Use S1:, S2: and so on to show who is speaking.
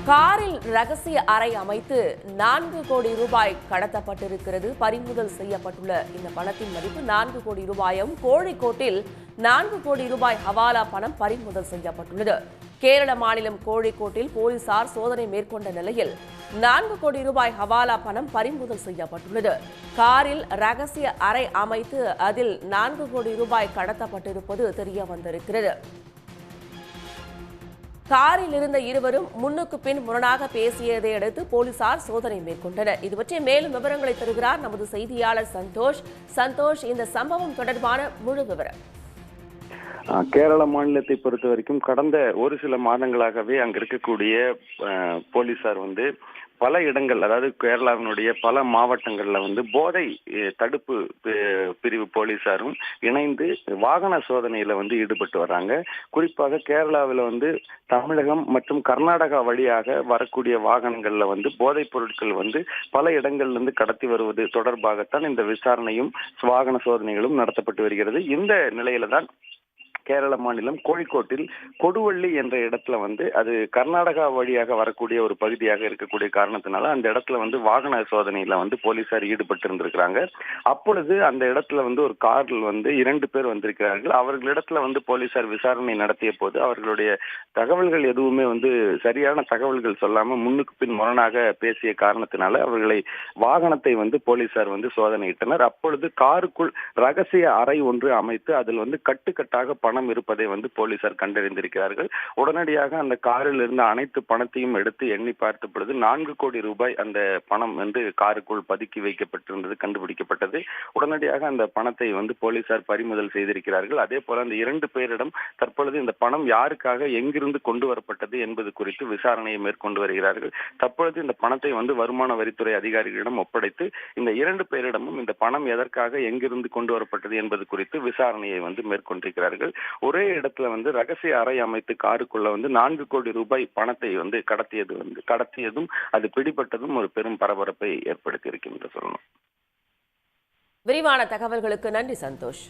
S1: காரில் ரகசிய அறை அமைத்து 4 கோடி ரூபாய் கடத்தப்பட்டிருக்கிறது. பறிமுதல் செய்யப்பட்டுள்ள இந்த பணத்தின் மதிப்பு 4 கோடி ரூபாயும். கோழிக்கோட்டில் 4 கோடி ரூபாய் ஹவாலா பணம் பறிமுதல் செய்யப்பட்டுள்ளது. கேரள மாநிலம் கோழிக்கோட்டில் போலீசார் சோதனை மேற்கொண்ட நிலையில் 4 கோடி ரூபாய் ஹவாலா பணம் பறிமுதல் செய்யப்பட்டுள்ளது. காரில் ரகசிய அறை அமைத்து அதில் 4 கோடி ரூபாய் கடத்தப்பட்டிருப்பது தெரிய வந்திருக்கிறது. காரில் இருந்த இருவரும் முன்னுக்கு பின் முரணாக பேசியதை அடுத்து போலீசார் சோதனை மேற்கொண்டனர். இது பற்றிய மேலும் விவரங்களை தருகிறார் நமது செய்தியாளர் சந்தோஷ். சந்தோஷ், இந்த சம்பவம் தொடர்பான முழு விவரம்.
S2: கேரள மாநிலத்தை பொறுத்த வரைக்கும் கடந்த ஒரு சில மாதங்களாகவே அங்க இருக்கக்கூடிய போலீசார் பல இடங்கள், அதாவது கேரளாவினுடைய பல மாவட்டங்கள்ல போதை தடுப்பு பிரிவு போலீசாரும் இணைந்து வாகன சோதனையில ஈடுபட்டு வர்றாங்க. குறிப்பாக கேரளாவில் தமிழகம் மற்றும் கர்நாடகா வழியாக வரக்கூடிய வாகனங்கள்ல போதைப் பொருட்கள் பல இடங்கள்ல இருந்து கடத்தி வருவது தொடர்பாகத்தான் இந்த விசாரணையும் வாகன சோதனைகளும் நடத்தப்பட்டு வருகிறது. இந்த நிலையில தான் கேரள மாநிலம் கோழிக்கோட்டில் கொடுவள்ளி என்ற இடத்துல அது கர்நாடகா வழியாக வரக்கூடிய ஒரு பகுதியாக இருக்கக்கூடிய காரணத்தினால அந்த இடத்துல வாகன சோதனையில போலீசார் ஈடுபட்டு இருந்திருக்கிறாங்க. அப்பொழுது அந்த இடத்துல ஒரு காரில் 2 பேர் வந்திருக்கிறார்கள். அவர்களிடத்துல போலீசார் விசாரணை நடத்திய போது அவர்களுடைய தகவல்கள் எதுவுமே சரியான தகவல்கள் சொல்லாம முன்னுக்கு பின் முரணாக பேசிய காரணத்தினால அவர்களை வாகனத்தை போலீசார் சோதனையிட்டனர். அப்பொழுது காருக்குள் ரகசிய அறை ஒன்று அமைத்து அதில் கட்டுக்கட்டாக பணம் இருப்பதை போலீசார் கண்டறிந்திருக்கிறார்கள். உடனடியாக அந்த காரில் இருந்த அனைத்து பணத்தையும் எடுத்து எண்ணி பார்த்த பொழுது 4 கோடி ரூபாய் அந்த பணம் காருக்குள் பதுக்கி வைக்கப்பட்டிருந்தது கண்டுபிடிக்கப்பட்டது. உடனடியாக அந்த பணத்தை போலீசார் பறிமுதல் செய்திருக்கிறார்கள். அதே போல அந்த 2 பேரிடம் தற்பொழுது இந்த பணம் யாருக்காக எங்கிருந்து கொண்டு வரப்பட்டது என்பது குறித்து விசாரணையை மேற்கொண்டு வருகிறார்கள். தற்பொழுது இந்த பணத்தை வருமான வரித்துறை அதிகாரிகளிடம் ஒப்படைத்து இந்த 2 பேரிடமும் இந்த பணம் எதற்காக எங்கிருந்து கொண்டு வரப்பட்டது என்பது குறித்து விசாரணையை மேற்கொண்டிருக்கிறார்கள். ஒரே இடத்துல ரகசிய அறை அமைத்து காருக்குள்ள 4 கோடி ரூபாய் பணத்தை கடத்தியதும் அது பிடிபட்டதும் ஒரு பெரும் பரபரப்பை ஏற்படுத்தி இருக்கின்ற சொல்லணும்.
S1: விரிவான தகவல்களுக்கு நன்றி சந்தோஷ்.